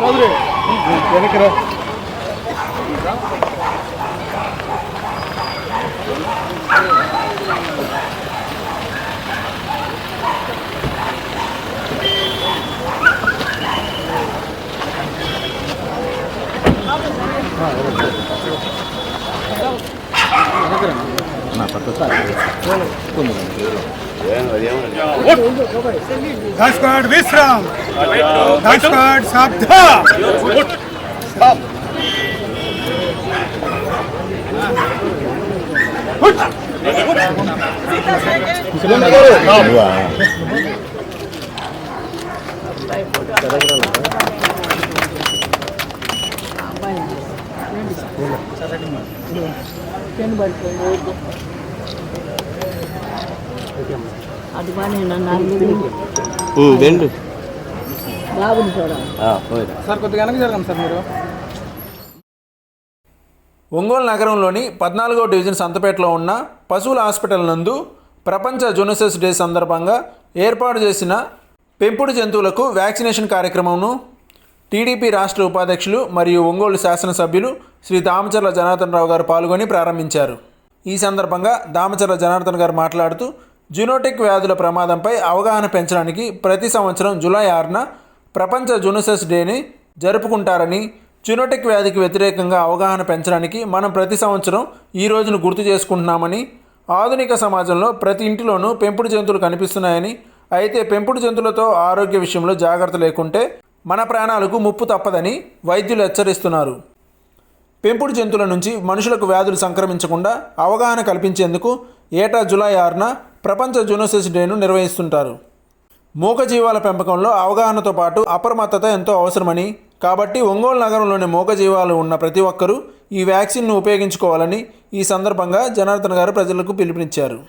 Chowdary వెనకరా Dashguard Visram. Dashguard Sabdha. Stop. అది బాగానే వెండు బాబుని చూడ సార్ కొద్దిగా వెనక్కి జరగండి సార్ మీరు. ఒంగోలు నగరంలోని 14వ డివిజన్ సంతపేటలో ఉన్న పశువుల హాస్పిటల్ నందు ప్రపంచ జూనోసిస్ డే సందర్భంగా ఏర్పాటు చేసిన పెంపుడు జంతువులకు వ్యాక్సినేషన్ కార్యక్రమంను టీడీపీ రాష్ట్ర ఉపాధ్యక్షులు మరియు ఒంగోలు శాసనసభ్యులు శ్రీ దామచర్ల జనార్దన్ రావు గారు పాల్గొని ప్రారంభించారు. ఈ సందర్భంగా దామచర్ల జనార్దన్ గారు మాట్లాడుతూ జూనోటిక్ వ్యాధుల ప్రమాదంపై అవగాహన పెంచడానికి ప్రతి సంవత్సరం జూలై 6న ప్రపంచ జూనోసిస్ డేని జరుపుకుంటారని, జూనోటిక్ వ్యాధికి వ్యతిరేకంగా అవగాహన పెంచడానికి మనం ప్రతి సంవత్సరం ఈ రోజును గుర్తు చేసుకుంటున్నామని, ఆధునిక సమాజంలో ప్రతి ఇంటిలోనూ పెంపుడు జంతువులు కనిపిస్తున్నాయని, అయితే పెంపుడు జంతువులతో ఆరోగ్య విషయంలో జాగ్రత్త లేకుంటే మన ప్రాణాలకు ముప్పు తప్పదని వైద్యులు హెచ్చరిస్తున్నారు. పెంపుడు జంతువుల నుంచి మనుషులకు వ్యాధులు సంక్రమించకుండా అవగాహన కల్పించేందుకు ఏటా జూలై 6న ప్రపంచ జూనోసిస్ డేను నిర్వహిస్తుంటారు. మూగజీవాల పెంపకంలో అవగాహనతో పాటు అప్రమత్తత ఎంతో అవసరమని, కాబట్టి ఒంగోలు నగరంలోని మూగజీవాలు ఉన్న ప్రతి ఒక్కరూ ఈ వ్యాక్సిన్ను ఉపయోగించుకోవాలని ఈ సందర్భంగా జనార్దన్ గారు ప్రజలకు పిలుపునిచ్చారు.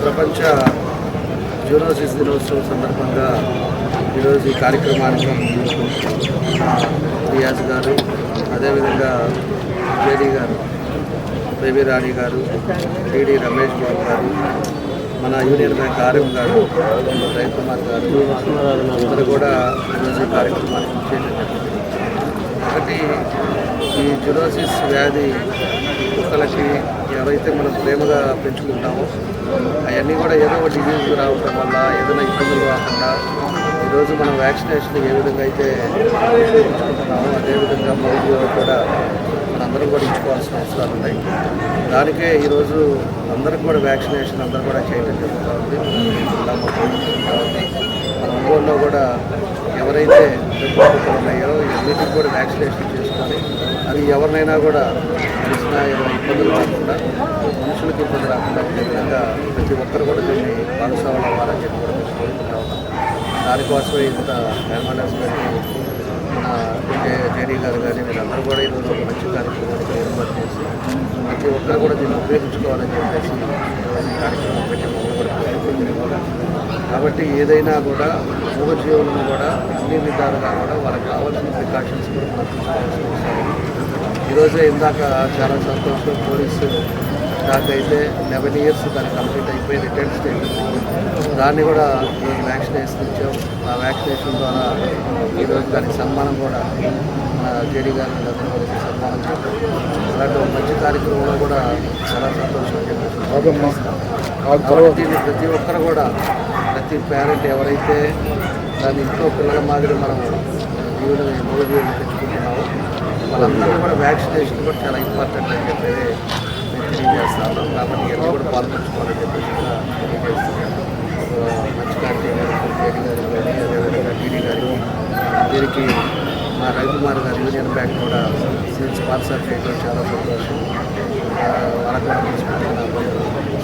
ప్రపంచ జూనోసిస్ దినోత్సవం సందర్భంగా ఈరోజు ఈ కార్యక్రమానికి రియాజ్ గారు, అదేవిధంగా జేడీ గారు, బేబీ రాణి గారు, టీడీ రమేష్ బాబు గారు, మన యూనియన్ బ్యాంక్ ఆర్ఎం గారు, రవి కుమార్ గారు అందరూ కూడా ఈరోజు ఈ కార్యక్రమానికి చేయడం. ఒకటి, ఈ జూనోసిస్ వ్యాధి కుక్కలకి ఎవరైతే మనం ప్రేమగా పెంచుకుంటామో అవన్నీ కూడా ఏదో ఒక డిజీజ్ రావడం వల్ల ఏదైనా ఇబ్బందులు రాకుండా ఈరోజు మనం వ్యాక్సినేషన్ ఏ విధంగా అయితే ఇచ్చుకుంటున్నామో అదేవిధంగా మౌజు కూడా మనందరం కూడా ఇచ్చుకోవాల్సిన అవసరాలు ఉన్నాయి. దానికే ఈరోజు అందరికి కూడా వ్యాక్సినేషన్ అందరూ కూడా చేయడం జరుగుతూ ఉంది. మన ఒంగోలులో కూడా ఎవరైతే పెంపుడు ఉన్నాయో ఇవన్నిటికి కూడా వ్యాక్సినేషన్ చేసుకొని అది ఎవరినైనా కూడా తెలిసినా ఏదైనా ఇబ్బందులు రాకుండా, మనుషులకు ఇబ్బంది రాకుండా ఈ విధంగా ప్రతి ఒక్కరు కూడా దీన్ని భాగస్వాములు అవ్వాలని చెప్పి కూడా కోరుకుంటా ఉన్నాం. దానికోసమే ఇంత మేనేజ్మెంట్ మన జేడీ గారు కానీ వీళ్ళందరూ కూడా ఈరోజు ఒక మంచి కార్యక్రమానికి ఏర్పాటు చేసి ప్రతి ఒక్కరు కూడా దీన్ని ఉపయోగించుకోవాలని చెప్పేసి ఈ కార్యక్రమం పెట్టి మొదలు కూడా. కాబట్టి ఏదైనా కూడా మూగజీవులను కూడా అన్ని విధాలుగా కూడా వాళ్ళకి కావాల్సిన ప్రికాషన్స్ కూడా మనం తీసుకోవాల్సిన అవసరం. ఈరోజే ఇందాక చాలా సంతోషం, పోలీసు దాకా అయితే 11 years దాన్ని కంప్లీట్ అయిపోయి రిటైర్డ్ స్టేజ్ దాన్ని కూడా ఈరోజు వ్యాక్సినేషన్ ఇచ్చాం. ఆ వ్యాక్సినేషన్ ద్వారా ఈరోజు దానికి సన్మానం కూడా మన జేడీ గారిని అందరూ కూడా సన్మానం చేస్తాం. అలాంటి ఒక మంచి కార్యక్రమంలో కూడా చాలా సంతోషం చెప్పేసి దీన్ని ప్రతి ఒక్కరు కూడా ప్రతి పేరెంట్ ఎవరైతే దాని ఇంట్లో పిల్లల మాదిరి మనం మూగజీవులను పెంచుకుంటున్నామో వాళ్ళందరూ కూడా వ్యాక్సినేషన్ కూడా చాలా ఇంపార్టెంట్ అని చెప్పి తెలియజేస్తాను. కాబట్టి ఇవన్నీ కూడా పాల్పంచుకోవాలని చెప్పేసి కూడా తెలియజేస్తున్నాను. మంచి కార్యక్రమం కేటీ గారికి కానీ అదేవిధంగా టీడీ గారికి దీనికి మా రవికుమార్ గారి యూనియన్ బ్యాంక్ కూడా స్పాన్సర్ చేయడం చాలా సంతోషం. వాళ్ళకు కూడా తీసుకుంటున్నాను.